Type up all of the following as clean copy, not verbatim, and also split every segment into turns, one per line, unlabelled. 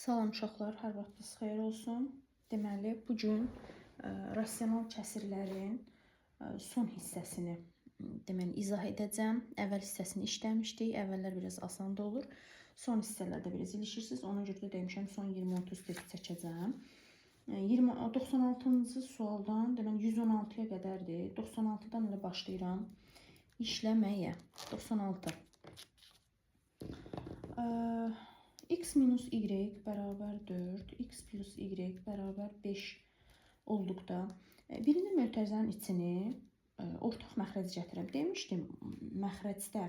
Salam uşaqlar, hər vaxtınız xeyir olsun. Deməli, bu gün rasional kəsirlərin son hissəsini izah edəcəm. Əvvəl hissəsini işləmişdik. Əvvəllər biraz asan da olur. Son hissələrdə biraz ilişirsiniz. Ona görə də demişəm son 20-30 test çəkəcəm. 96-cı sualdan deməli 116-ya qədərdir. 96-dan elə başlayıram işləməyə. 96. X minus y bərabər 4, x plus y bərabər 5 olduqda birinci mötərizənin içini ortaq məxrəc gətirəm. Demişdim, məxrəcdə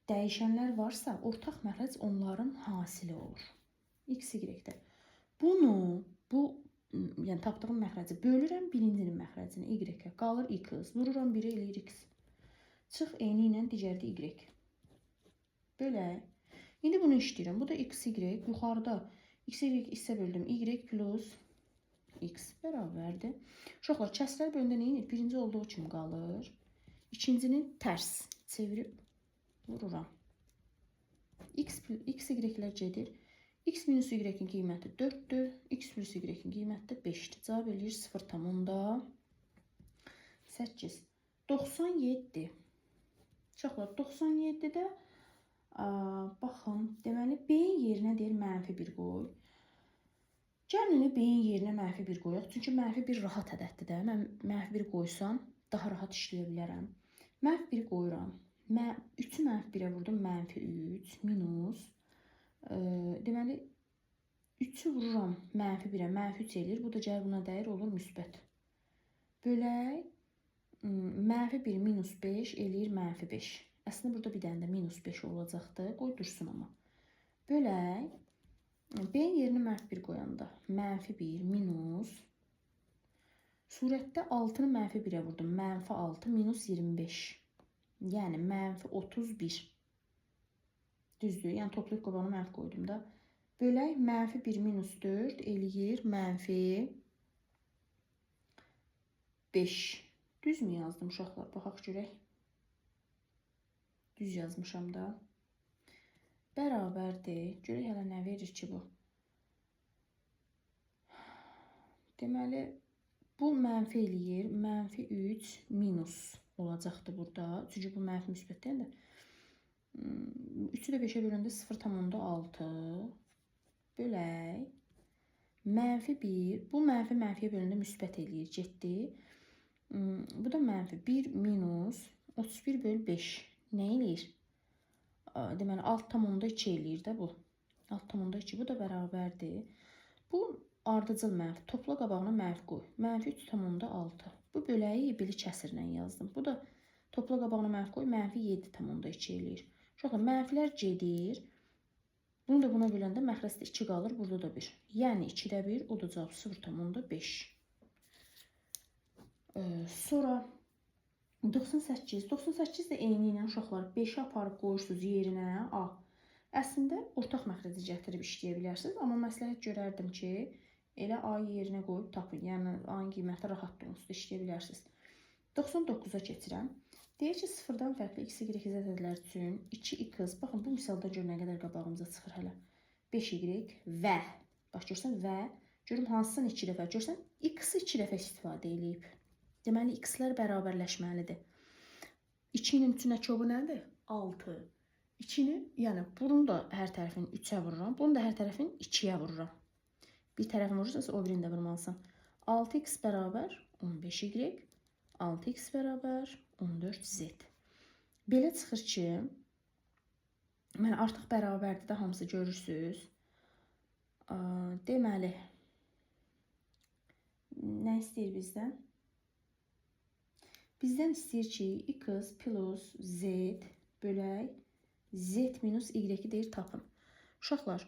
dəyişənlər varsa, ortaq məxrəc onların hasili olur. X, y-də. Bunu, yəni tapdığım məxrəci bölürəm birincinin məxrəcinə, y-ə. Qalır x, vururam 1-ə eləyir x. Çıx eyni ilə digərdə y. Bölək. İndi bunu işləyirəm. Bu da x, y. Yuxarıda x, y hissə böldüm. Y plus x bərabərdir. Uşaqlar, kəsrlər bölündə nə edir? Birinci olduğu kimi qalır. İkincini tərs çevirib vururam. X, y-lər gedir. X minus y-in qiyməti 4-dür. X plus y-in qiyməti də 5-dir. Cavab eləyir 0,8. 97. Uşaqlar, 97-də baxın, deməli, B-yin yerinə deyir -1 qoy. Gəlin B-yin yerinə -1 qoyaq. Çünki -1 rahat ədəddir də. Mən -1 qoysam, daha rahat işləyə bilərəm. -1 qoyuram. 3-ü -1-ə vurdum, -3 minus. Deməli, 3-ü vururam -1-ə, -3 eləyir. Bu da gəlir buna dəyər olur müsbət. Bölək, -1 minus 5 eləyir -5. Əslində burada bir dənə də minus 5 olacaqdı. Qoy dursun amma. Bölək. B-yin yerinə -1 qoyanda -1 minus. Surətdə 6-nı -1-ə vurdum. -6 minus 25. Yəni -31. Düzdür. Yəni toplayıb qabağına mənfi qoydum da. Bölək -1 minus 4 eləyir -5. Düzmü yazdım uşaqlar? Baxaq görək. Düz yazmışam da. Bərabərdir. Görək hələ nə verir ki bu. Deməli, bu mənfi eləyir. -3 minus olacaqdı burada. Çünki bu mənfi müsbət deyil də. 3-ü də 5-ə böləndə 0,6. Bölək. -1. Bu mənfiyə böləndə müsbət eləyir. Getdi. Bu da -1 minus 31 böl 5. Nə eləyir? Deməli, 6,2 eləyir də bu. 6,2 bu da bərabərdir. Bu ardıcıl mənfi. Topla qabağına mənfi qoy. -3,6. Bu böləyi belə kəsirlə yazdım. Bu da topla qabağına mənfi qoy. -7,2 eləyir. Uşaqlar, mənfilər gedir. Bunu da buna böləndə məxrəcdə 2 qalır. Burada da 1. Yəni 2-də 1. O da cavab 0,5. Sonra 98. 98 də eyni ilə uşaqlar 5-i aparıb qoyursunuz yerinə A. Əslində ortaq məxrəci gətirib işləyə bilərsiniz. Amma məsləhət görərdim ki, elə A-yı yerinə qoyub tapın. Yəni A-nın qiyməti rahat da onsuz da işləyə bilərsiniz. 99-a keçirəm. Deyir ki, 0-dan fərqli x, y ədədlər üçün 2x. Baxın, bu misalda gör nə qədər qabağımıza çıxır hələ. 5y və. Bax, görsən və. Görüm hansısan 2 dəfə. Görsən x-i 2 dəfə istifadə edib. Deməli, x-lər bərabərləşməlidir. 2-nin 3-ünə çobu nədir? 6. 2-ni, yəni bunun da hər tərəfini 3-ə vururam. Bunun da hər tərəfini 2-yə vururam. Bir tərəfini vurursansa, o birini də vurmalısın. 6x bərabər 15y. 6x bərabər 14z. Belə çıxır ki, artıq bərabərdir də hamısı görürsünüz. Deməli, nə istəyir bizdən? Bizdən istəyir ki, x plus z bölək z minus y deyir tapın. Uşaqlar,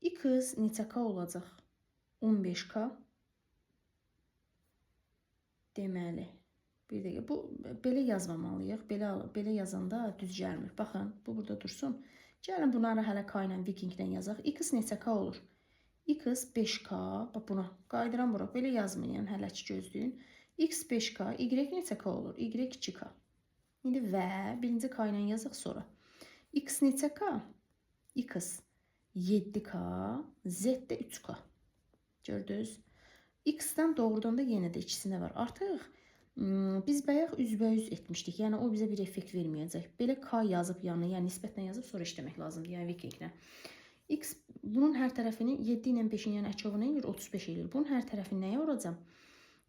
x neçə k olacaq? 15k. Deməli, bir dəqiqə, bu belə yazmamalıyıq. Belə yazanda düz gəlmir. Baxın, bu burada dursun. Gəlin bunları hələ k ilə vikinglə yazaq. X neçə k olur? X 5k. Bax buna qaydıram bura. Belə yazmayın, hələ ki gözləyin. X 5k, y neçə k olur? Y 2k. İndi və birinci k ilə yazaq sonra. X neçə k? X 7K, Z də 3K. Gördünüz? X-dən doğrudan da yenə də ikisinə var. Artıq biz bayaq üzbəyüz etmişdik. Yəni o bizə bir effekt verməyəcək. Belə K yazıb yanına, yəni nisbətlə yazıb sonra işləmək lazımdır. Yəni vikinglə. X bunun hər tərəfini 7 ilə 5-in yəni əçovuna eləyir, 35 eləyir. Bunun hər tərəfini nəyə vuracam?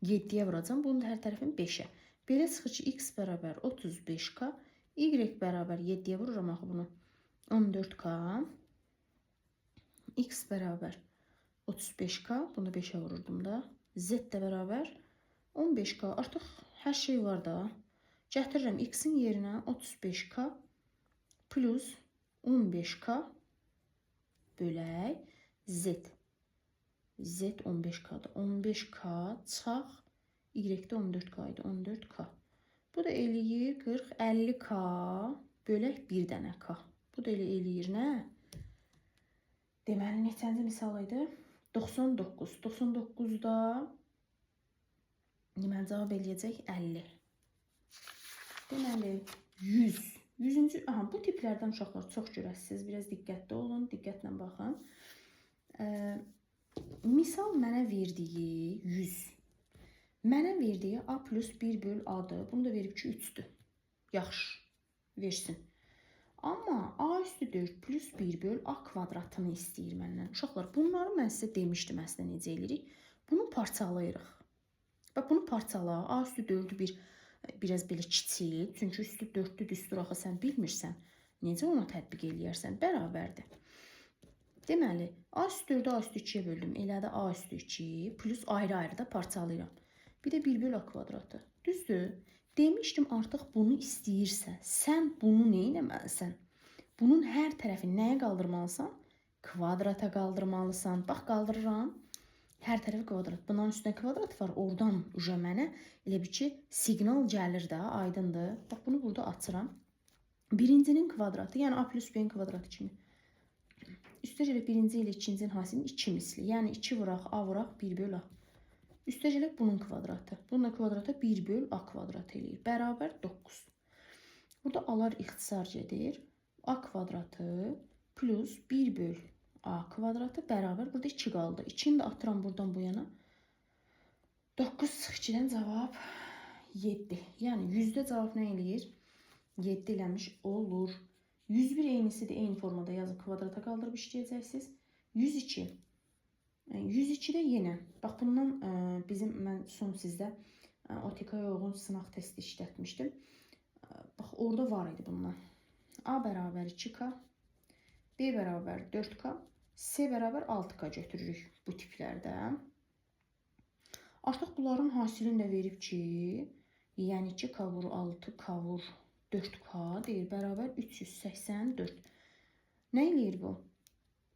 7-yə vuracam. Bunun hər tərəfini 5-ə. Belə çıxır ki, X bərabər 35K, Y bərabər 7-yə vururam axı bunu. 14K, X bərabər 35K, bunu 5'e vururdum da. Z də bərabər 15K. Artıq hər şey var da. Gətirirəm X-in yerinə 35K plus 15K bölək Z. Z 15K'dır. 15K çaq Y-də 14K idi. 14K. Bu da eləyir 40, 50K bölək 1 dənə K. Bu da elə eləyir nə? Deməli, neçənci misal idi? 99. 99'da deməli cavab eləyəcək 50. Deməli 100. 100-cü, aha, bu tiplərdən uşaqlar çox görəsiniz. Biraz diqqətli olun, diqqətlə baxın. Misal mənə verdiyi 100. Mənə verdiyi A plus 1 böl A-dır. Bunu da verib ki 3'dür. Yaxşı, versin. Amma A üstü 4 plus 1 böl A kvadratını istəyir məndən. Uşaqlar, bunları mən sizə demişdim əslində necə eləyirik. Bunu parçalayırıq. Bax, bunu parçala. A üstü 4'ü biraz belə kiçik. Çünki üstü 4'lüdür, üstü axı sən bilmirsən. Necə ona tətbiq eləyərsən? Bərabərdir. Deməli, A üstü 4'ü A üstü 2'yə böldüm. Elədi A üstü 2 plus ayrı-ayrı da parçalayıram. Bir də 1 böl A kvadratı. Düzdür? Demişdim artıq bunu istəyirsən. Sən bunu nə etməlisən? Bunun hər tərəfini nəyə qaldırmalısan? Kvadrata qaldırmalısan. Bax, qaldırıram. Hər tərəfi kvadrat. Bunun üstünə kvadrat var. Oradan uca mənə elə bir ki, siqnal gəlir də, aydındır. Bax, bunu burada açıram. Birincinin kvadratı, yəni A plus B-nin kvadratı kimi. Üstəcə birinci ilə ikincinin hasilinin 2 misli. Yəni 2 vuraq, A vuraq, 1 böl A. Üstəcə bunun kvadratı. Bunun kvadratı 1 böl A kvadratı eləyir. Bərabər 9. Burada A'lar ixtisar gedir. A kvadratı plus 1 böl A kvadratı bərabər. Burada 2 qaldı. 2'ni də atıram buradan bu yana. 9 sıx 2'dən cavab 7. Yəni 100'də cavab nə eləyir? 7 eləmiş olur. 101 eynisidir. Eyni formada yazıb kvadrata qaldırıb işləyəcəksiniz. 102. 102'də yenə. Bax, bundan mən son sizdə OTK-ya uyğun sınaq testi işlətmişdim. Bax, orada var idi bundan. A bərabər 2K, B bərabər 4K, C bərabər 6K götürürük bu tiplərdə. Artıq bunların hasilini də verib ki, yəni 2K vur 6K vur 4K deyir, bərabər 384. Nə eləyir bu?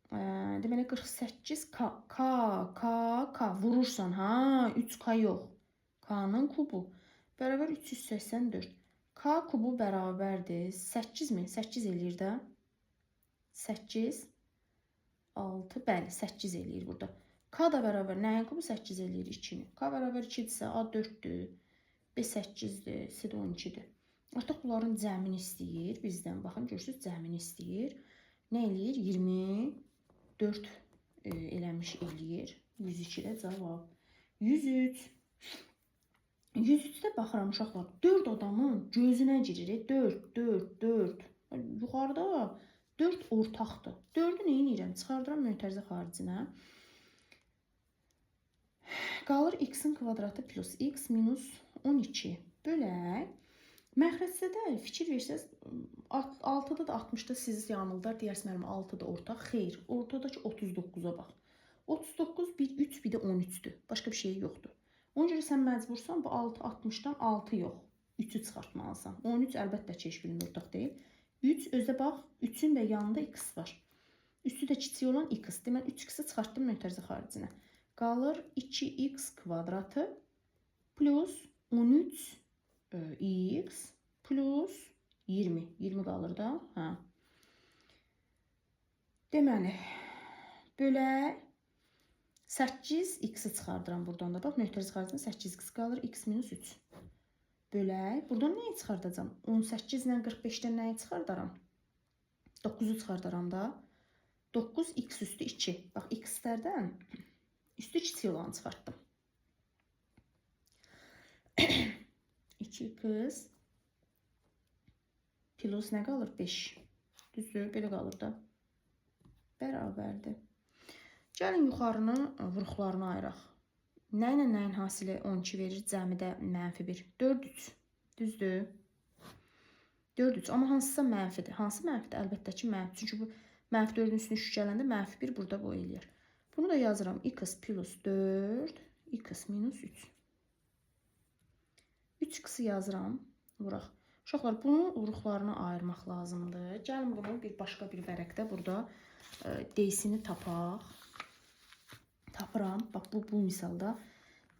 Deməli 48 K vurursan, ha, 3K yox. K'nın kubu bərabər 384. K kubu bərabərdir 8 mi? 8 eləyir də. 8 6, bəli, 8 eləyir burada. K da bərabər nəyin kubu? 8 eləyir 2-ni. K bərabər 2-dirsə A 4'dür. B 8'dir, C 12'dir. Artıq bunların cəmini istəyir bizdən. Baxın, görürsünüz, cəmini istəyir. Nə eləyir? 24 eləmiş eləyir. 102'də cavab. 103. 103'də baxıram uşaqlar. 4 adamın gözünə girir. 4. Yuxarıda 4 ortaqdır. 4'ü nə edirəm? Çıxardıram mötərizə xaricinə. Qalır x-in kvadratı plus x minus 12 bölək. Məxrəcdə fikir versəz, 6'da da 60'da siz yanıldar, deyərsiniz mənim 6'da ortaq. Xeyr, ortadakı 39'a bax. 39 bir 3 bir də 13'dür. Başqa bir şey yoxdur. Ona görə sən məcbursan bu 6 60'dan 6 yox. 3'ü çıxartmalısan. 13 əlbəttə ki, heç birinin ortaq deyil. 3 özdə bax, 3'ün də yanında x var. Üstü də kiçik olan x. Demək 3x'i çıxartdım mötərizə xaricinə. Qalır 2x kvadratı plus 13 x plus 20. 20 qalır da. Hə. Deməli, bölək 8 x'i çıxardıram buradan da. Bax, mötərizə xaricinə 8x qalır. X minus 3. Bölək. Buradan nəyi çıxardacam? 18 ilə 45'dən nəyi çıxardaram? 9'u çıxardaram da. 9x üstü 2. Bax, x-lərdən üstü kiçik olanı çıxartdım. 2x plus nə qalır? 5. Düzdür, belə qalır da. Bərabərdir. Gəlin yuxarını vuruqlarına ayıraq. Nə ilə nəyin hasili 12 verir? Cəmidə -1. 4-3. Düzdür. 4-3. Amma hansısa mənfidir. Hansı mənfidir? Əlbəttə ki, mənfi. Çünki bu -4-ün üstünə 3 gələndə -1 burada bu eləyir. Bunu da yazıram. X plus 4, x minus 3. 3x'i yazıram. Vuraq. Uşaqlar, bunu vuruqlarına ayırmaq lazımdır. Gəlin bunu başqa bir vərəqdə burada D-sini tapaq. Tapıram. Bax, bu misalda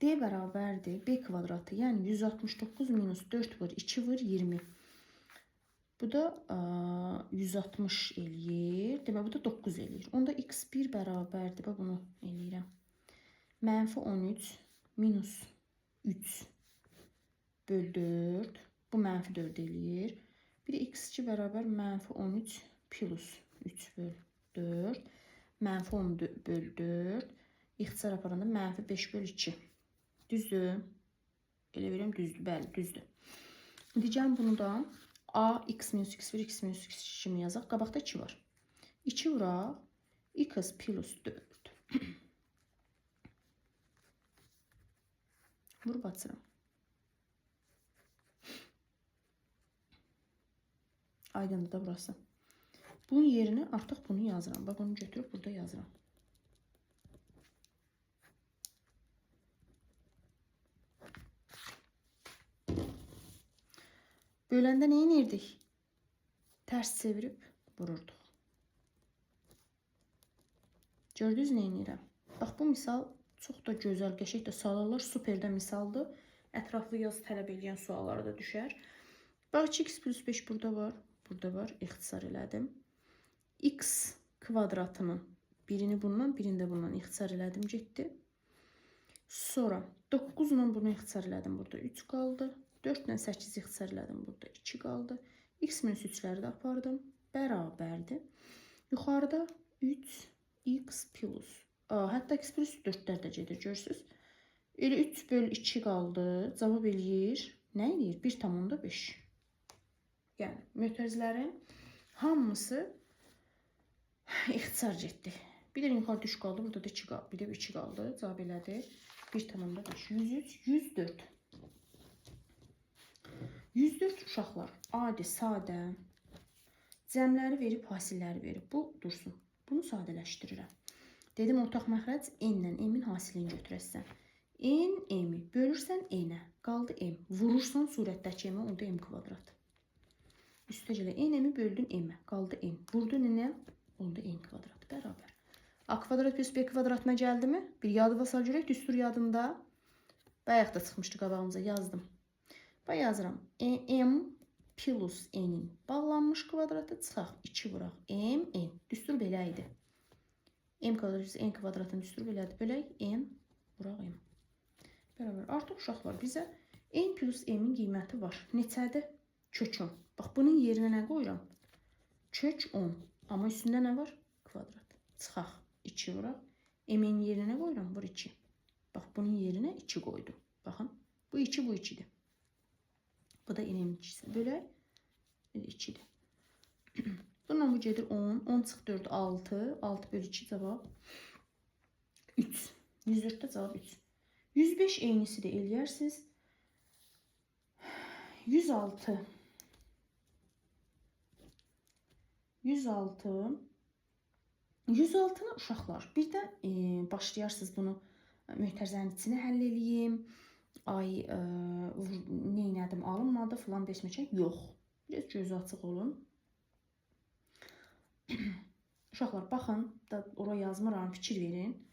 D bərabərdir B kvadratı. Yəni 169 minus 4 vur 2 vur 20. Bu da 160 eləyir. Demək, bu da 9 eləyir. Onda x1 bərabərdir. Bax, bunu eləyirəm. -13 minus 3 böl 4. Bu -4 eləyir. Bir de x2 bərabər -13 plus 3 böl 4. -10 böl 4. İxtisar aparanda -5 böl 2. Düzdür. Elə verirəm, düzdür. Bəli, düzdür. Diyeceğim bunu da a x minus x1 x minus x2 kimi yazaq. Qabaqda 2 var. 2 vuraq. X plus 4. Vur batıram. Aydındır da burası. Bunun yerine artık bunu yazıram. Bak, onu götürüp burada yazıram. Böləndə nə edirdik? Tərs çevirib vururduq. Gördünüz nə edirəm? Bax, bu misal çox da gözəl, qəşəng də suallar, super də misaldır. Ətraflı yazı tələb edən suallara da düşər. Bax, x plus 5 burada var. Burada var. İxtisar elədim. X kvadratının birini bundan, birini de bundan ixtisar elədim, getdi. Sonra 9 ilə bunu ixtisar elədim. Burada 3 qaldı. 4 ilə 8 ixtisar elədim. Burada 2 qaldı. X minus 3'ləri də apardım. Bərabərdir. Yuxarıda 3x plus. Hətta x plus 4'lər də gedir, görürsünüz. Elə 3 böl 2 qaldı. Cavab eləyir. Nə eləyir? 1,5. Yəni, mötərizlərin hamısı ixtisar getdi. Bir də yuxarıda 3 qaldı. Burada da 2 qaldı. Bir də 2 qaldı. Cavab elədi. 1,5. 103, 104. 104 uşaqlar adi, sadə, cəmləri verib, hasilləri verib. Bu dursun. Bunu sadələşdirirəm. Dedim, ortaq məxrəc n-lə m-in hasilini götürəsən. N, m-i bölürsən n-ə. Qaldı m. Vurursan surətdəki m-ə, onda m kvadrat. Üstə gələ n-mi böldün m-ə. Qaldı n. Vurdun n-ə, onda n kvadrat. Bərabər. A kvadrat plus b kvadratına gəldi mi? Bir yadıva sal görək, düstur yadında. Bayaq da çıxmışdı qabağımıza, yazdım. Bax, yazıram. M plus n'in bağlanmış kvadratı çıxaq. 2 vuraq. M, n. Düstur belə idi. M kvadrat plus n kvadratın düstur belədir. Bölək m, vuraq m. Bərabər. Artıq uşaqlar bizə n plus m-in qiyməti var. Neçədir? Kök 10. Bax, bunun yerinə nə qoyuram? Kök 10. Amma üstündə nə var? Kvadrat. Çıxaq. 2 vuraq. M-in yerinə nə qoyuram? Vur 2. Bax, bunun yerinə 2 qoydum. Baxın. Bu 2, bu 2'dir. Bu da n-in ikisi. Bölək. 2'dir. Bundan bu gedir 10. 10 çıx 4, 6. 6 bölü 2 cavab 3. 104'də cavab 3. 105 eynisi də eləyərsiniz. 106. 106'nı uşaqlar. Birdən başlayarsınız bunu möhtərizənin içine həll eləyim. Ay, neynədim, alınmadı filan deşməkək. Yox. Biraz gözü açıq olun. Uşaqlar, baxın, da oraya yazmıram, fikir verin.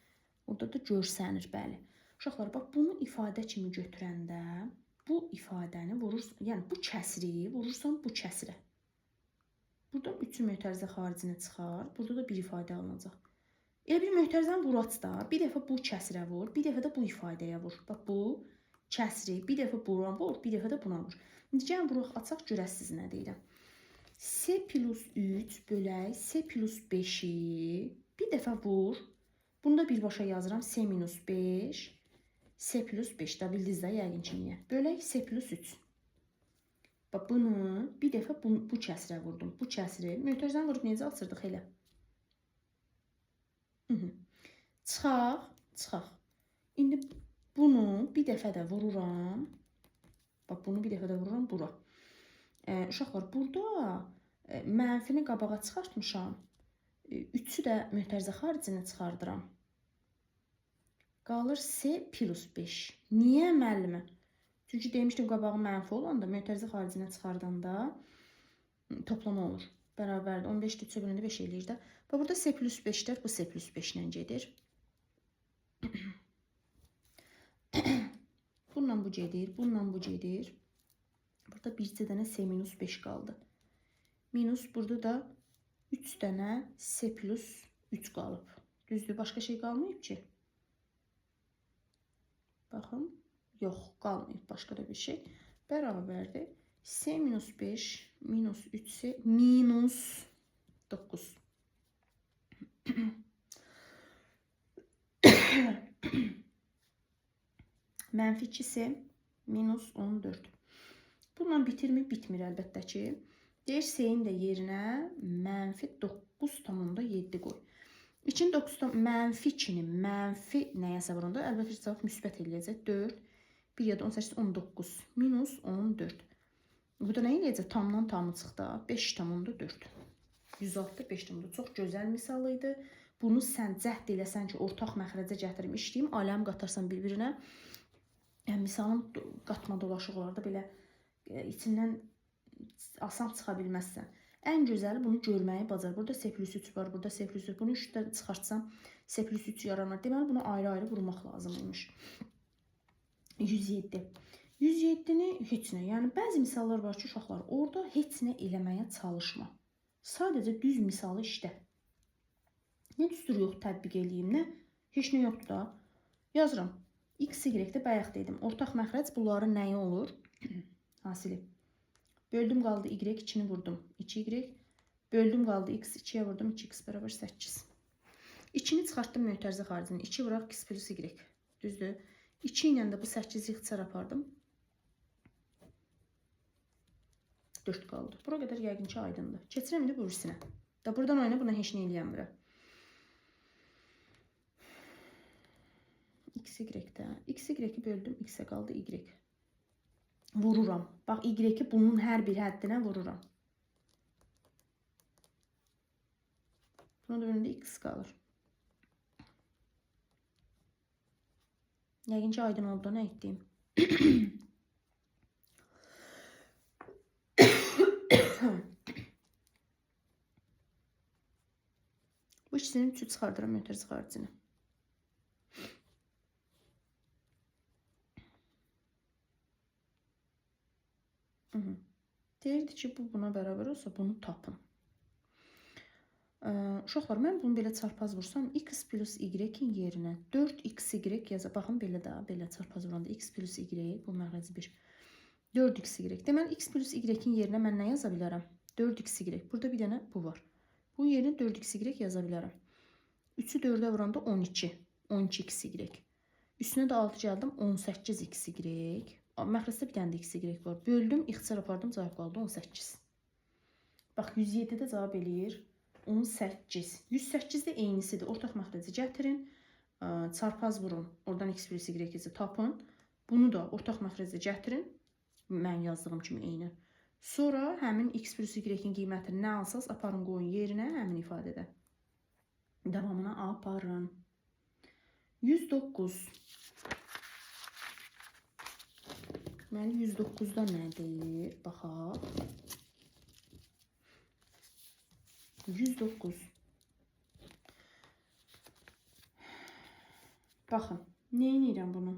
Orada da görsənir, bəli. Uşaqlar, bax, bunu ifadə kimi götürəndə bu ifadəni vurursan, yəni bu kəsri vurursan bu kəsrə. Burada 3 mötərizə xaricinə çıxar. Burada da bir ifadə alınacaq. Elə bir mötərizəni vuraç da, bir dəfə bu kəsrə vur, bir dəfə də bu ifadəyə vur. Bax, bu kəsri bir dəfə buna vur, bir dəfə də buna vur. İndi gəlin vuraq, açaq, görəsiz nə deyirəm. S plus 3 bölək S plus 5'i bir dəfə vur. Bunu da birbaşa yazıram. S minus 5. S plus 5. Da bildiniz də yəqin ki niyə. Bölək S plus 3. Bax bunu bir dəfə bu kəsrə vurdum. Bu kəsri mötərizəni vurub necə açırdıq elə. Çıxaq. İndi bunu bir dəfə də vururam. Bax bunu bir dəfə də vururam bura. Uşaqlar burada mənfini qabağa çıxartmışam. 3'ü də mötərizə xaricinə çıxardıram. Qalır S plus 5. Niyə müəllimə? Çünki demişdim qabağı mənfi olanda mötərizə xaricinə çıxardanda toplama olur. Bərabərdir. 15 3 bölündə 5 eləyir də. Bax burada S plus 5'lər bu S plus 5 ilə gedir. Bununla bu gedir. Bununla bu gedir. Burada bircə dənə S minus 5 qaldı. Minus burada da 3 dənə S plus 3 qalıb. Düzdür, başqa şey qalmayıb ki. Baxın, yox, qalmayıb başqa da bir şey. Bərabərdir. S minus 5 minus 3S minus 9. Mənfi 2S minus 14. Bununla bitirmi? Bitmir əlbəttə ki. Deyir S-in də yerinə mənfi 9,7 qoy. İçin 9 mənfi 2'ni mənfi nəyəsə vuranda əlbəttə cavab müsbət eləyəcək. 4, 1 ya da 18, 19 minus 14. Bu da nə eləyəcək? Tamdan tamı çıxdı. 5,4. 106, 5,4. Çox gözəl misal idi. Bunu sən cəhd eləsən ki, ortaq məxrəcə gətirim, işləyim, aləm qatarsan bir-birinə. Yəni, misalın qatma dolaşıqlarda belə içindən asan çıxa bilməzsən. Ən gözəli bunu görməyi bacar. Burada S plus 3 var, burada S plus 3. Bunu 3'də çıxartsam S plus 3 yaranar. Deməli, bunu ayrı-ayrı vurmaq lazımıymış. 107. 107'ni heç nə. Yəni, bəzi misallar var ki, uşaqlar, orada heç nə eləməyə çalışma. Sadəcə düz misalı işlə. Nə düstur yox, tətbiq eləyim, nə? Heç nə yoxdur da. Yazıram. X, Y-də bayaq dedim. Ortaq məxrəc bunların nəyi olur? Hasili. Böldüm qaldı Y, 2'ni vurdum. 2Y. Böldüm qaldı X, 2'yə vurdum. 2X bərabər 8. 2'ni çıxartdım mötərizə xaricinə. 2 vuraq X plus Y. Düzdür. 2 ilə də bu 8'i ixtisar apardım. 4 qaldı. Bura qədər yəqin ki aydındır. Keçirəm indi bu üstünə. Da buradan oyna buna heç nə eləyəmirəm. XY-də. XY-i böldüm. X-ə qaldı Y. Vururam. Bax, Y-i bunun hər bir həddinə vururam. Buna da önündə X qalır. Yəqin ki aydın oldu nə etdiyim. Bu ikisini 3'ü çıxardıram mötərizə xaricinə. Deyirdi ki, bu buna bərabər olsa bunu tapın. Uşaqlar, mən bunu belə çarpaz vursam, X plus Y-in yerinə 4XY yazaq. Baxın, belə də, belə çarpaz vuranda X plus Y, bu məxrəci 1. 4XY. Deməli, X plus Y-in yerinə mən nə yaza bilərəm? 4XY. Burada bir dənə bu var. Bu yerinə 4XY yaza bilərəm. 3'ü 4'ə vuranda 12. 12XY. Üstünə də 6 gəldim, 18XY. Məxrəcdə bir dənə də XY var. Böldüm, ixtisar apardım, cavab qaldı 18. Bax, 107'də cavab eləyir 18. 108 də eynisidir. Ortaq məxrəci gətirin, çarpaz vurun. Oradan X plus Y-i tapın. Bunu da ortaq məxrəci gətirin. Mən yazdığım kimi eyni. Sonra həmin X plus Y-in qiymətini nə alsaz, aparın qoyun yerinə həmin ifadədə. Davamına aparın. 109. Deməli, 109'da nədir? Baxaq. 109. Baxın, neyin edirəm bunu?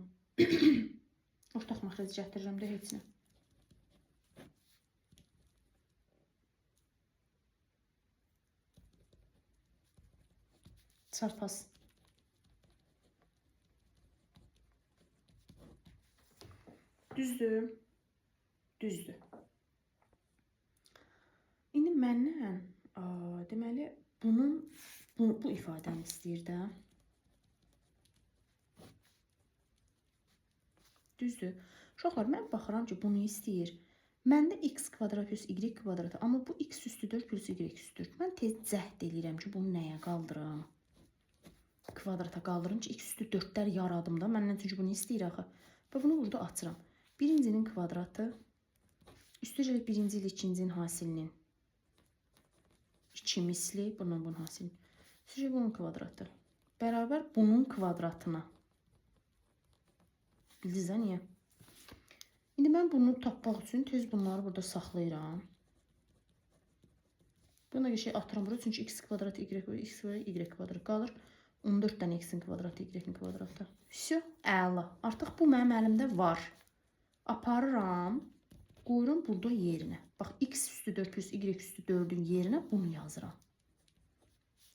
Ortaq məxrəci gətirirəm də heç nə. Çarpaz. Düzdür. Düzdür. İndi məndən deməli bu ifadəni istəyir də. Düzdür? Uşaqlar, mən baxıram ki, bunu istəyir. Məndə x kvadrat plus y kvadratı, amma bu x üstü 4 plus y üstü 4. Mən tez cəhd eləyirəm ki, bunu nəyə qaldıram? Kvadrata qaldırım ki, x üstü 4-lər yaradım da. Məndən çünki bunu istəyir axı. Və bunu burada açıram. Birincinin kvadratı üstəcə birinci ilə ikincinin hasilinin 2 misli, bunun hasilinin. Üstəcə bunun kvadratı bərabər bunun kvadratına. Bildiniz də niyə? İndi mən bunu tapmaq üçün tez bunları burada saxlayıram. Buna bir şey atıram burada. Çünki x kvadrat, y kvadrat qalır. 14 dənə x-in kvadratı, y-in kvadratı. Всё, əla. Artıq bu mənim əlimdə var. Aparıram, qoyuram burada yerinə. Bax, x üstü 4 plus y üstü 4-ün yerinə bunu yazıram.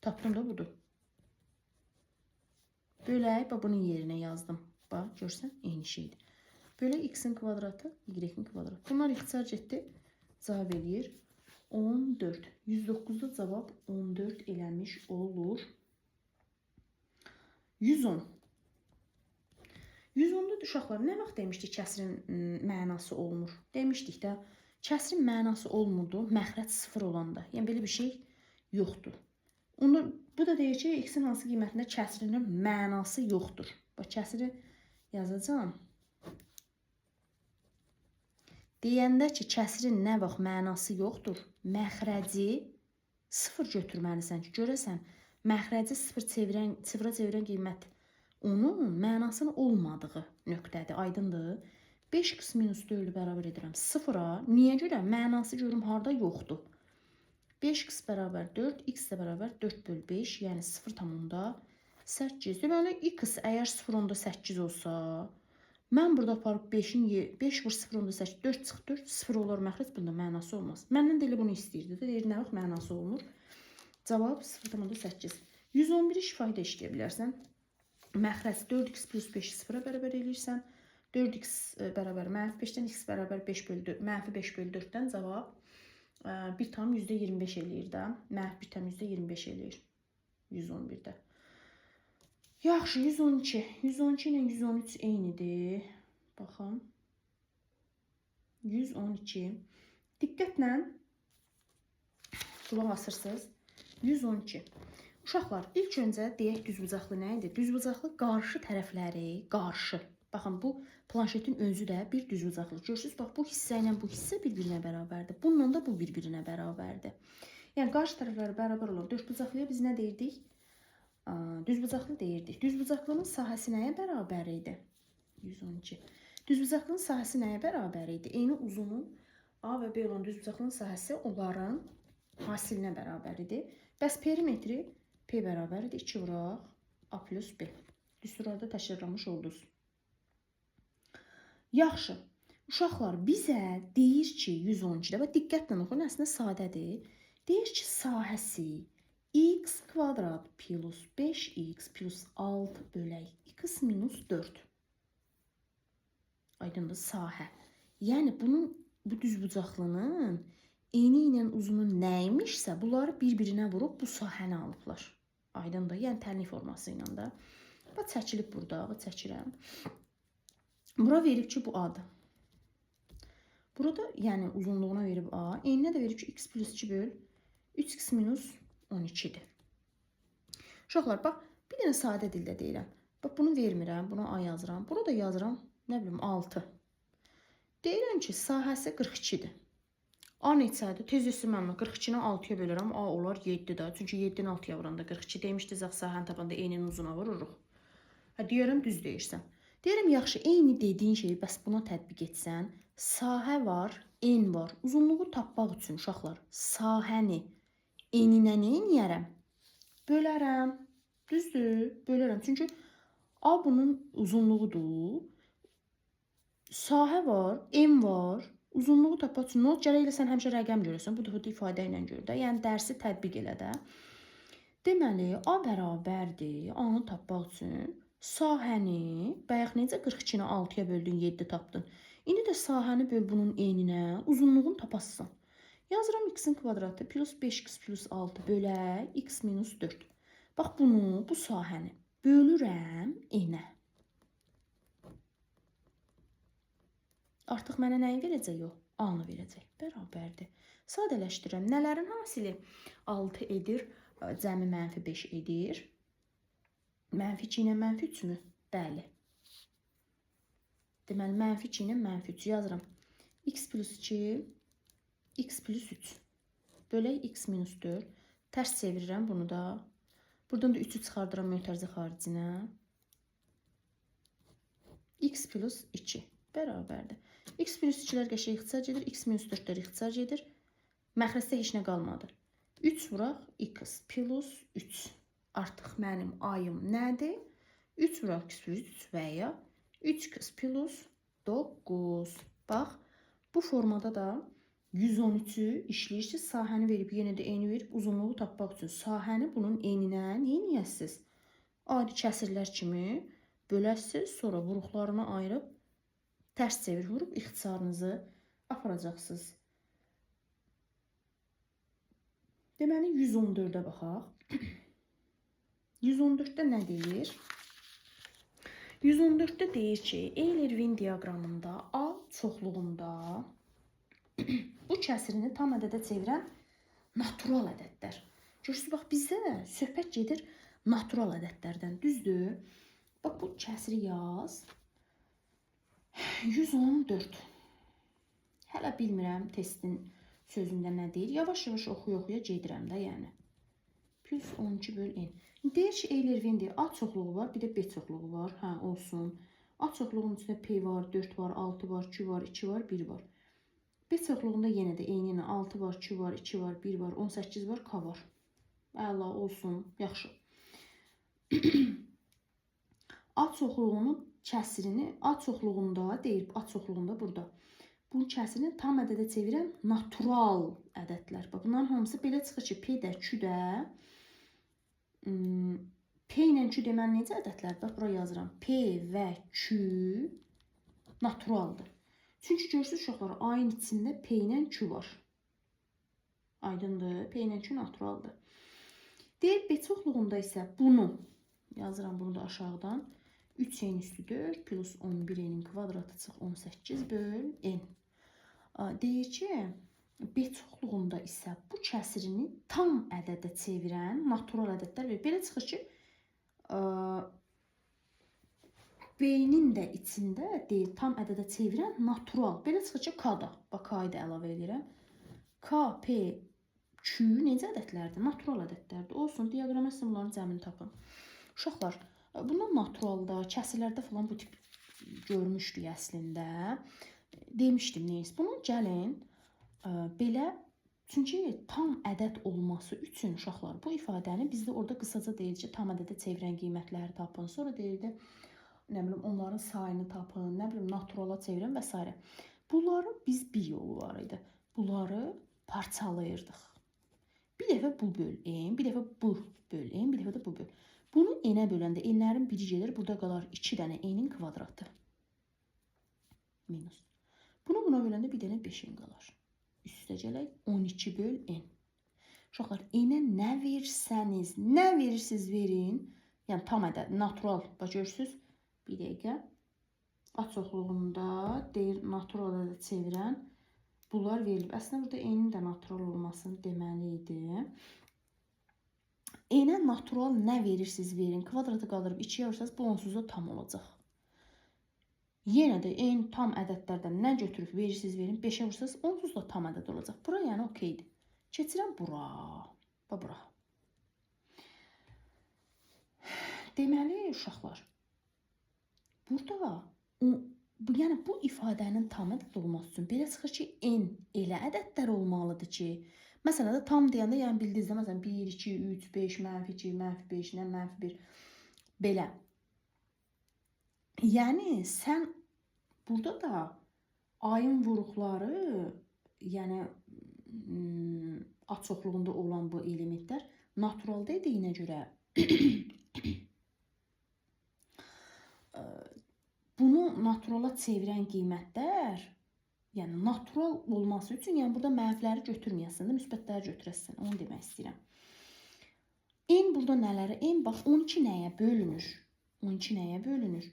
Tapdım da budur. Bölək, bunun yerinə yazdım. Bax, görsən, eyni şeydir. Böyle x'in kvadratı, y'in kvadratı. Bunlar ixtisar getdi. Cavab eləyir 14. 109'da cavab 14 eləmiş olur. 110. 110'da uşaqlar nə vaxt demişdik kəsrin mənası olmur? Demişdik də, kəsrin mənası olmurdu məxrəc 0 olanda. Yəni belə bir şey yoxdur. Bu da deyir ki, x'in hansı qiymətində kəsrinin mənası yoxdur. Bax, kəsri yazacağım. Deyəndə ki, kəsrin nə vaxt mənası yoxdur, məxrəci 0 götürməlisən ki, görəsən, məxrəci 0-a çevirən qiymət onun mənasının olmadığı nöqtədir, aydındır. 5x minus 4-ü bərabər edirəm 0-a. Niyə görə? Mənası görüm harada yoxdur. 5x bərabər 4, x də bərabər 4 bölü 5, yəni 0,8. Deməli, x əgər 0,8 olsa, mən burada aparıb 5 vur 0,8, 4 çıx 4, 0 olar məxrəc, bunda mənası olmaz. Məndən də elə bunu istəyirdi. Deyir, nə vaxt mənası olmur? Cavab 0,8. 111-i şifahidə işləyə bilərsən. Məxrəc 4x plus 5 0-a bərabər eləyirsən. 4x bərabər mənfi 5-dən x bərabər 5 bölü 4, mənfi 5 bölü 4-dən cavab 1,25 eləyir də. Mənfi 1,25 eləyir 111-də. Yaxşı, 112. 112 ilə 113 eynidir. Baxın. 112. Diqqətlə qulaq asırsınız. 112. Uşaqlar, ilk öncə deyək düzbucaqlı nə idi? Düzbucaqlı qarşı tərəfləri, qarşı. Baxın, bu planşetin özü də bir düzbucaqlı. Görürsünüz, bax, bu hissə ilə bu hissə bir-birinə bərabərdir. Bununla da bu bir-birinə bərabərdir. Yəni, qarşı tərəfləri bərabər olan dördbucaqlıya biz nə deyirdik? Düzbucaqlı deyirdik. Düzbucaqlının sahəsi nəyə bərabər idi? 112. Düzbucaqlının sahəsi nəyə bərabər idi? Eyni uzunun A və B olan düzbucaqlının sahəsi onların hasilinə bərabər idi. Bəs perimetri P bərabər idi. 2 vuraq A plus B. Düsturlarda təşkillanmış oldunuz. Yaxşı. Uşaqlar, bizə deyir ki, 112-də, və diqqətlə oxuyun, əslində sadədir. Deyir ki, sahəsi x kvadrat plus 5x plus 6 bölək x minus 4. Aydındır, sahə. Yəni, bu düzbucaqlının eni ilə uzunu nəymişsə, bunları bir-birinə vurub bu sahəni alıblar. Aydındır, yəni tənlik forması ilə də. Bax, çəkilib burada, bax, çəkirəm. Bura verib ki, bu A-dır. Burada, yəni uzunluğuna verib A, eninə də verib ki, x plus 2 böl 3x minus 12'dir. Uşaqlar, bax, bir dənə sadə dildə deyirəm. Bax, bunu vermirəm, bunu A yazıram. Burada yazıram, nə bilim, 6. Deyirəm ki, sahəsi 42-dir. A neçədir? Tez üstüməm, 42-ni 6-ya bölürəm, A olar 7-də. Çünki 7-ni 6-ya vuranda 42 demişdik, sahəni tapanda eynin uzuna vururuq. Deyirəm, düz deyirsən. Deyirəm, yaxşı, eyni dediyin şeyi bəs buna tətbiq etsən, sahə var, en var. Uzunluğu tapmaq üçün, uşaqlar, sahəni eninə nə eləyərəm? Bölərəm. Düzdür, bölərəm. Çünki A bunun uzunluğudur. Sahə var, en var. Uzunluğu tapmaq üçün nə gərək elə sən həmişə rəqəm görəsən. Bu da ifadə ilə gör də. Yəni dərsi tətbiq elə də. Deməli, A bərabərdir. A-nı tapmaq üçün sahəni, bayaq necə 42-ni 6-ya böldün, 7 tapdın. İndi də sahəni böl bunun eninə, uzunluğunu tapasan. Yazıram x-in kvadratı plus 5x plus 6 bölək x minus 4. Bax bunu, bu sahəni bölürəm n-ə. Artıq mənə nəyi verəcək o? A-nı verəcək. Bərabərdir. Sadələşdirəm. Nələrin hasili 6 edir, cəmi mənfi 5 edir. Mənfi 2 ilə mənfi 3 mü? Bəli. Deməli, mənfi 2 ilə mənfi 3 yazıram. X plus 2, x plus 3. Bölək x minus 4. Tərs çevirirəm bunu da. Buradan da 3'ü çıxardıram mötərizə xaricinə. X plus 2 bərabərdir. X plus 2'lər qəşəng ixtisar edir. X minus 4'lər ixtisar edir. Məxrəsdə heç nə qalmadı. 3 vuraq x plus 3. Artıq mənim ayım nədir? 3 vuraq x plus 3 və ya 3x plus 9. Bax, bu formada da 113'ü işləyirsiniz. Sahəni verib, yenə də eni verib, uzunluğu tapmaq üçün sahəni bunun eninə neyiniyəsiz? Adi kəsirlər kimi böləsiz, sonra vuruqlarını ayırıb tərs çevir vurub ixtisarınızı aparacaqsınız. Deməli 114'ə baxaq. 114'də nə deyir? 114'də deyir ki, Euler-Venn diaqramında A çoxluğunda bu kəsirini tam ədədə çevirən natural ədədlər. Görürsünüz, bax bizdə söhbət gedir natural ədədlərdən, düzdür? Bax bu kəsiri yaz. 114. Hələ bilmirəm testin sözündə nə deyir. Yavaş-yavaş oxuya-oxuya gedirəm də, yəni. Plus 12 böl n. Deyir ki, Euler-Venn deyir, A çoxluğu var, bir də B çoxluğu var. Hə, olsun. A çoxluğunun içində P var, 4 var, 6 var, 2 var, 2 var, 1 var. B çoxluğunda yenə də eyni 6 var, 2 var, 2 var, 1 var, 18 var, K var. Əla, olsun, yaxşı. A çoxluğunun kəsirini, A çoxluğunda deyir, A çoxluğunda burada. Bu kəsirini tam ədədə çevirən natural ədədlər. Bunların hamısı belə çıxır ki, P də, Q də, P ilə Q deməli necə ədədlər? Bax, bura yazıram. P və Q naturaldır. Çünki görürsünüz uşaqlar, A-nın içində P ilə Q var. Aydındır, P ilə Q naturaldır. Deyir, B çoxluğunda isə bunu, yazıram bunu da aşağıdan, 3n üstü 4 plus 11n'in kvadratı çıx 18 böl n. Deyir ki, B çoxluğunda isə bu kəsirini tam ədədə çevirən natural ədədlər verir. Belə çıxır ki, B-nin də içində deyil, tam ədədə çevirən natural. Belə çıxır ki, K-da. Bax, K-yı da əlavə edirəm. K, P, Q necə ədədlərdir? Natural ədədlərdir. Olsun, diaqrama simvolların cəmini tapın. Uşaqlar, bundan naturalda, kəsirlərdə falan bu tip görmüşdük əslində. Demişdim, neyse. Bunun gəlin belə, çünki tam ədəd olması üçün uşaqlar bu ifadəni bizdə orada qısaca deyir ki, tam ədədə çevirən qiymətləri tapın. Sonra deyirdi, nə bilim, onların sayını tapın, nə bilim, naturala çevirən və s. Bunları biz bir yolu var idi. Bunları parçalayırdıq. Bir dəfə bu böl n, bir dəfə bu böl n, bir dəfə də bu böl. Bunu n-ə böləndə n-lərin biri gedir, burada qalar 2 dənə n-in kvadratı. Minus. Bunu buna böləndə bir dənə 5n qalar. Üstə gələk 12 böl n. Uşaqlar, n-ə nə versəniz, nə verirsiniz verin. Yəni tam ədəd, natural, bax görürsünüz. Bir dəqiqə. A çoxluğunda deyir, natural ədəd çevirən bunlar verilib. Əslində burada n-in də natural olmasını deməli idi. N-ə natural nə verirsiniz verin. Kvadratı qaldırıb 2'yə vursanız bu onsuzda tam olacaq. Yenə də n tam ədədlərdən nə götürüb verirsiniz verin. 5'ə vursanız onsuzda tam ədəd olacaq. Bura yəni okeydir. Keçirəm bura. Bax bura. Deməli uşaqlar, burada yəni bu ifadənin tam ədəd olması üçün belə çıxır ki, n elə ədədlər olmalıdır ki, məsələn də tam deyəndə, yəni bildinizdə, məsələn 1, 2, 3, 5, mənfi 2, mənfi 5, mənfi 1, belə. Yəni sən burada da ayın vuruqları, yəni A çoxluğunda olan bu elementlər natural dediyinə görə bunu naturala çevirən qiymətlər Yəni natural olması üçün, yəni burada mənfiləri götürməyəsən də, müsbətləri götürəsən. Onu demək istəyirəm. N burada nələrə? N bax 12 nəyə bölünür? 12 nəyə bölünür?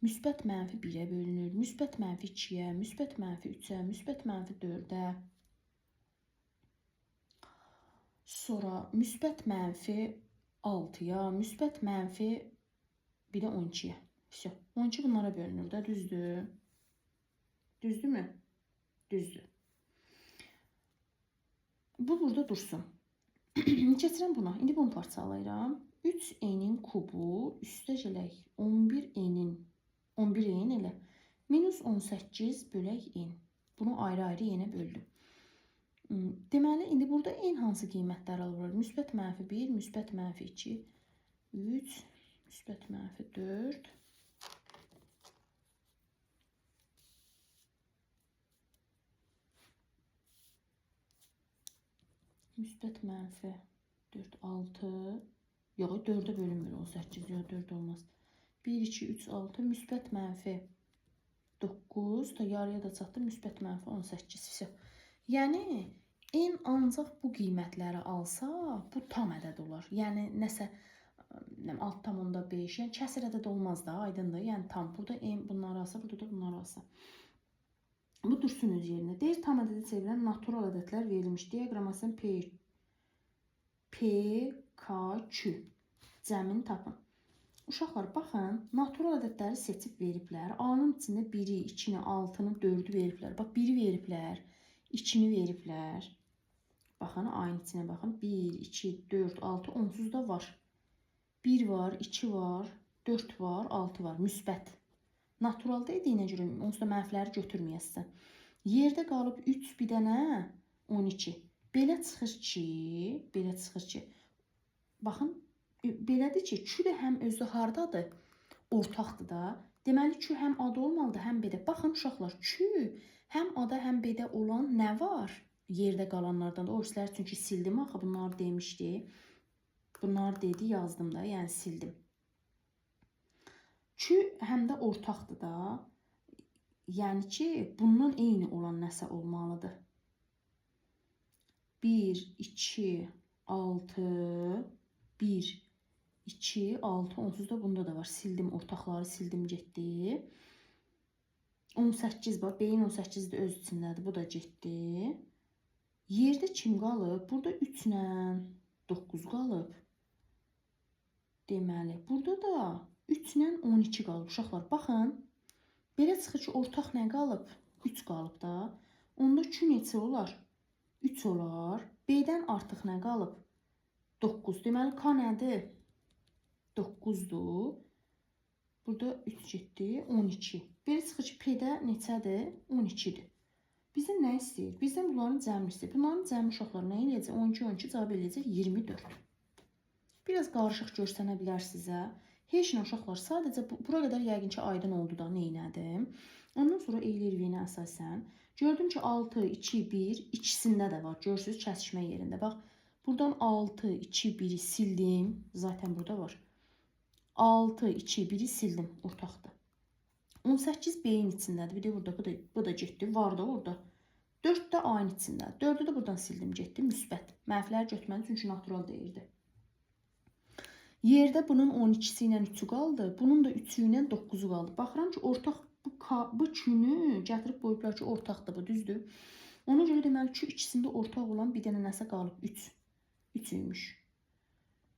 Müsbət mənfi 1-ə bölünür, müsbət mənfi 2-yə, müsbət mənfi 3-ə, müsbət mənfi 4-ə. Sonra müsbət mənfi 6-ya, müsbət mənfi bir də 12-yə. 12 bunlara bölünür də, düzdür? Düzdürmü? Düzdür. Bu burada dursun. Keçirəm buna. İndi bunu parçalayıram. 3n'in kubu üstəcələk 11n'in elə minus 18 bölək n. Bunu ayrı-ayrı yenə böldüm. Deməli, indi burada n hansı qiymətlər alır? Müsbət mənfi 1, müsbət mənfi 2, 3, müsbət mənfi 4. Müsbət mənfi 4, 6. Yox, 4-ə bölünmür 18. Yox, 4 olmaz. 1, 2, 3, 6. Müsbət mənfi 9. Da yarıya da çatdı. Müsbət mənfi 18. Yəni, n ancaq bu qiymətləri alsa, bu tam ədəd olar. Yəni, nəsə alt tam onda 5. Yəni, kəsir ədəd olmaz da, aydındır. Yəni, tam. Burada n bunları alsa, burada da bunları alsa. Bu dursun öz yerində. Deyir, tam ədədə çevrilən natural ədədlər verilmiş. Diaqramasının P, K, Q cəmini tapın. Uşaqlar, baxın, natural ədədləri seçib veriblər. A-nın içində 1-i, 2-ni, 6-nı, 4-ü veriblər. Bax, 1-i veriblər, 2-ni veriblər. Baxın, A-nın içinə baxın. 1, 2, 4, 6, onsuz da var. 1 var, 2 var, 4 var, 6 var. Müsbət. Naturalda ediyinə görə onsuz da mənfiləri götürməyəsən. Yerdə qalıb 3 bir dənə 12. Belə çıxır ki, baxın, belədir ki, Q də həm özü hardadır? Ortaqdır da. Deməli, Q həm A-da olmalıdır, həm B-də. Baxın, uşaqlar, Q həm A-da, həm B-də olan nə var? Yerdə qalanlardan da. O üstləri çünki sildim axı, bunları demişdi. Bunları dedi, yazdım da, yəni sildim. Q həm də ortaqdır da. Yəni ki, bundan eyni olan nəsə olmalıdır. 1, 2, 6, 1, 2, 6, onsuz da bunda da var. Sildim, ortaqları sildim, getdi. 18 var. Beyin 18 də öz içindədir. Bu da getdi. Yerdə kim qalıb? Burada 3 ilə 9 qalıb. Deməli, burada da 3 ilə 12 qalıb. Uşaqlar, baxın. Belə çıxır ki, ortaq nə qalıb? 3 qalıb da. Onda Q neçə olar? 3 olar. B-dən artıq nə qalıb? 9. Deməli, K nədir? 9-dur. Burada 3 getdi, 12. Belə çıxır ki, P-də neçədir? 12-dir. Bizdən nə istəyir? Bizdən bunların cəmini istəyir. Bunların cəmi uşaqlar nə eləyəcək? 12, 12 cavab eləyəcək 24. Biraz qarışıq görsənə bilər sizə. Heç nə uşaqlar, sadəcə bura qədər yəqin ki, aydın oldu da neynədim. Ondan sonra eylirviyinə əsasən gördüm ki, 6, 2, 1 ikisində də var. Görürsünüz kəsişmə yerində. Bax, buradan 6, 2, 1-i sildim. Zaten burada var. 6, 2, 1-i sildim. Ortaqdır. 18 B-in içindədir. Bir də burada, bu da getdi. Var da orada. 4 də A-nın içindədir. 4-ü də buradan sildim, getdi. Müsbət. Mənfiləri götürməli çünki natural deyirdi. Yerdə bunun 12-si ilə 3-ü qaldı. Bunun da 3-ü ilə 9-u qaldı. Baxıram ki, ortaq bu Q-nü gətirib qoyublar ki, ortaqdır bu, düzdür. Ona görə deməli Q ikisində ortaq olan bir dənə nəsə qalıb 3. 3-üymüş.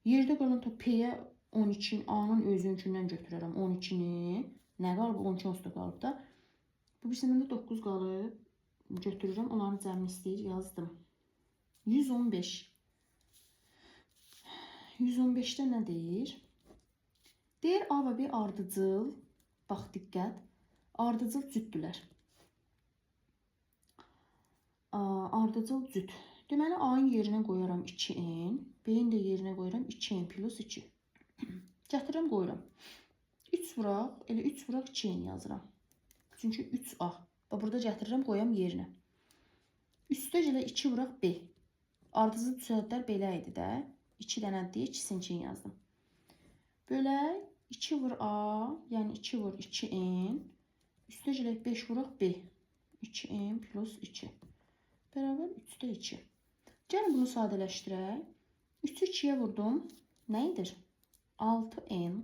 Yerdə qalan P-yə 12-nin, A-nın özünkündən götürərəm 12-ni. Nə qalıb? 12 onsuz da qalıb da. Bu birisindən də 9 qalıb. Götürürəm. Onların cəmini istəyir. Yazdım. 115. 115-də nə deyir? Deyir, A və B ardıcıl. Bax, diqqət. Ardıcıl cütdülər. Ardıcıl cüt. Deməli, A-nın yerinə qoyaram 2n. B-in də yerinə qoyaram 2n plus 2. Gətirirəm, qoyuram. 3 vuraq, elə 3 vuraq 2n yazıram. Çünki 3A. Burada gətirirəm, qoyam yerinə. Üstə elə 2 vuraq B. Ardıcıl cütlər belə idi də. 2 dənə deyə 2-sini yazdım. Bölək 2 vur A, yəni 2 vur 2n. Üstə gələk 5 vuraq B. 2n plus 2 bərabər 3-də 2. Gəlin bunu sadələşdirək. 3-ü 2-yə vurdum. Nə edir? 6n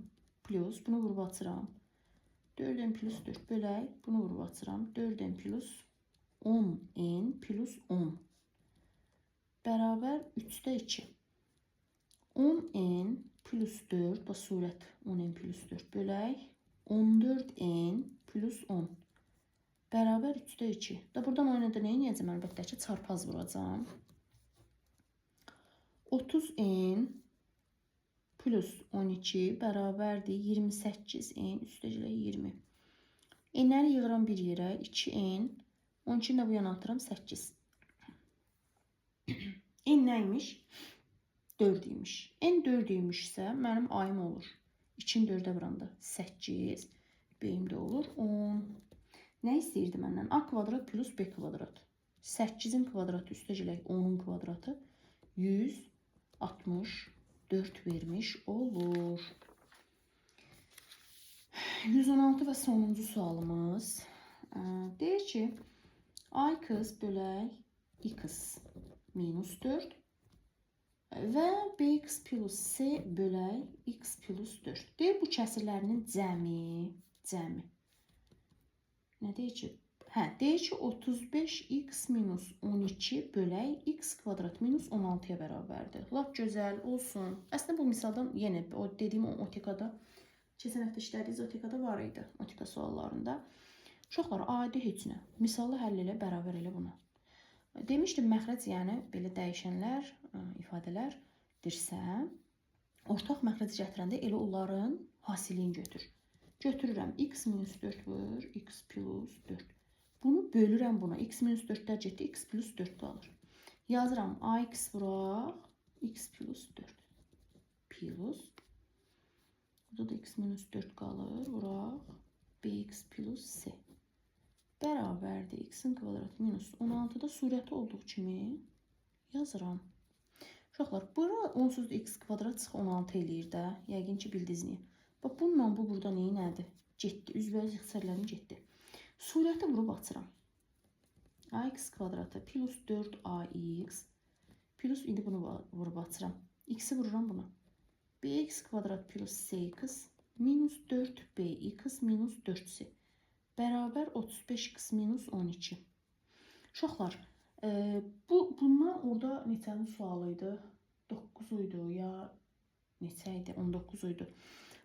plus, bunu vurub açıram. 4n plus 4 bölək, bunu vurub açıram. 4n plus 10n plus 10 bərabər 3-də 2. 10n plus 4, bu surət 10n plus 4 bölək. 14n plus 10 bərabər 3-də 2. Da buradan oynada nə edəcəm? Əlbəttə ki, çarpaz vuracam. 30n plus 12 bərabərdir 28n üstəcilə 20. N'ləri yığıram bir yerə. 2n. 12-ni də bu yana atıram. 8. N nəymiş? 4 imiş. N 4 imişsə mənim ayım olur. 2-ni 4-ə vuranda 8. B-im də olur 10. Nə istəyirdi məndən? A kvadrat plus B kvadrat. 8-in kvadratı üstəcilə 10-un kvadratı 164 vermiş olur. 116 və sonuncu sualımız. Deyir ki, A-x bölək x minus 4 və bx plus c bölək x plus 4. Deyir, bu kəsirlərinin cəmi. Nə deyir ki? Deyir ki, 35x minus 12 bölək x kvadrat minus 16-ya bərabərdir. Lap gözəl olsun. Əslində bu misaldan yenə o dediyim otikada, keçən həftə işlədiyiz otikada var idi. Otika suallarında. Uşaqlar, adi heç nə. Misalı həll elə, bərabər elə buna. Demişdim, məxrəc, yəni belə dəyişənlər, ifadələrdirsə, ortaq məxrəc gətirəndə elə onların hasilini götür. Götürürəm, x minus 4 vur, x plus 4. Bunu bölürəm buna. X minus 4-lər getdi, x plus 4 qalır. Yazıram, ax vuraq, x plus 4. Plus. Burada da x minus 4 qalır, vuraq, bx plus c. Bərabərdir, x-in kvadratı minus 16-da surəti olduğu kimi yazıram. Uşaqlar, bura onsuz da x kvadrat çıx 16 eləyir də. Yəqin ki, bildiniz niyə. Bax, bununla bu burada nədir? Getdi, üzbəüz ixtisarlarını getdi. Surəti vurub açıram. Ax kvadratı plus 4ax plus, indi bunu vurub açıram. X'i vururam buna. Bx kvadrat plus cx minus 4bx minus 4c bərabər 35x minus 12. Uşaqlar, bundan orada neçənin sualı idi? 9 idi ya neçə idi? 19 idi.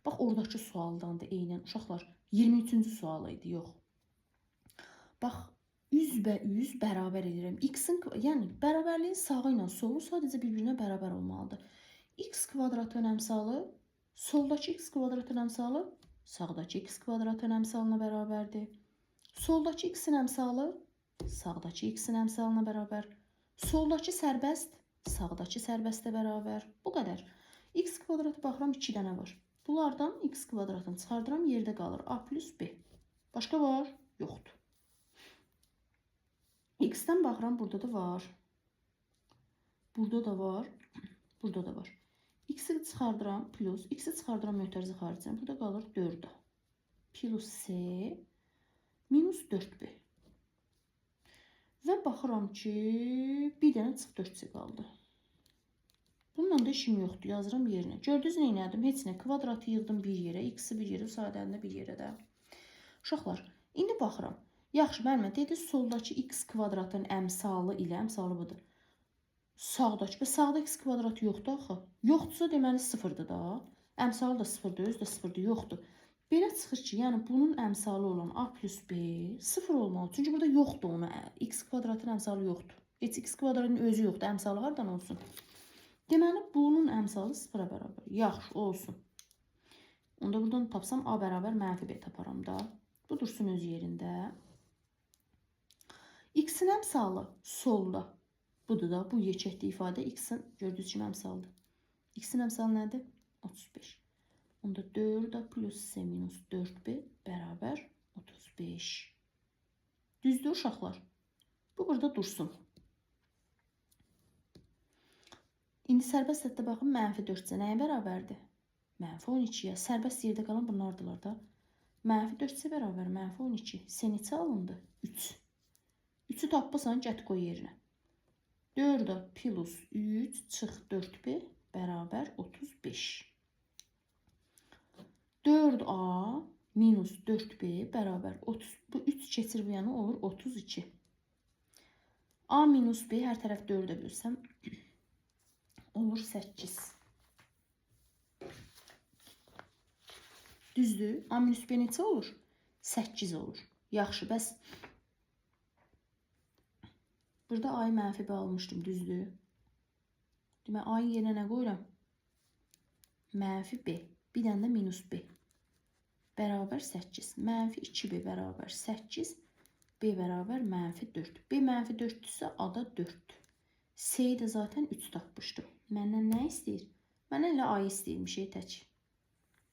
Bax, oradakı sualdan da eynən. Uşaqlar, 23-cü sualı idi, yox. Bax, üzbəüz bərabər edirəm. X-in, yəni bərabərliyin sağı ilə solu sadəcə bir-birinə bərabər olmalıdır. X kvadratın əmsalı soldakı x kvadratın əmsalı sağdakı x kvadratın əmsalına bərabərdir. Soldakı x-in əmsalı sağdakı x-in əmsalına bərabər. Soldakı sərbəst sağdakı sərbəstə bərabər. Bu qədər. X kvadratı baxıram 2 dənə var. Bunlardan x kvadratını çıxardıram, yerdə qalır a plus b. Başqa var? Yoxdur. X-dən baxıram, burada da var. Burada da var. Burada da var. X-i çıxardıram, plus. X-i çıxardıram, mötərizə xaricdən. Burada qalır 4a. Plus c minus 4b. Və baxıram ki, bir dənə çıx 4c qaldı. Bununla da işim yoxdur. Yazıram yerinə. Gördünüz nə elədim? Heç nə. Kvadratı yığdım bir yerə. X-i bir yerə, sadəlində bir yerə də. Uşaqlar, indi baxıram. Yaxşı, mənimlə dedi, soldakı x kvadratın əmsalı ilə, əmsalı budur. Sağdakı, sağda x kvadratı yoxdur axı. Yoxdursa deməli sıfırdır da. Əmsalı da sıfırdır, özü də sıfırdır, yoxdur. Belə çıxır ki, yəni bunun əmsalı olan a plus b sıfır olmalı. Çünki burada yoxdur ona, x kvadratın əmsalı yoxdur. Heç x kvadratın özü yoxdur, əmsalı hardan olsun? Deməli, bunun əmsalı sıfıra bərabər. Yaxşı, olsun. Onda buradan tapsam a bərabər mənfi b taparam da. Bu dursun öz yerində. X-in əmsalı solda. Budur da, bu yekətli ifadə x-in gördüyünüz kimi əmsalıdır. X-in əmsalı nədir? 35. Onda 4a plus c minus 4b bərabər 35. Düzdür uşaqlar? Bu burada dursun. İndi sərbəst həddə baxın, mənfi 4c nəyə bərabərdir? Mənfi 12-yə. Sərbəst yerdə qalan bunlardılar da. Mənfi 4c bərabər mənfi 12. C neçə alındı? 3. 3'ü tapmasan get qoy yerinə. 4A plus 3 çıx 4B bərabər 35. 4A minus 4B bərabər 30. Bu 3 keçir bu yana olur 32. A minus B hər tərəf 4'ə bölsəm olur 8. Düzdür? A minus B neçə olur? 8 olur. Yaxşı, bəs burada A'yı mənfi B almışdım, düzdür? Demək, A'yı yerinə nə qoyuram? Mənfi B. Bir dənə də minus B. Bərabər 8. Mənfi 2B bərabər 8. B bərabər mənfi 4. B mənfi 4'dürsə, A da 4'dür. C'yi də zaten 3 tapmışdım. Məndən nə istəyir? Məndən elə A'yı istəyirmiş tək.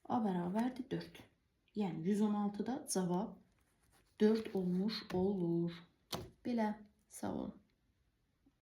A bərabərdir 4. Yəni 116'da cavab 4 olmuş olur. Belə, sağ olun.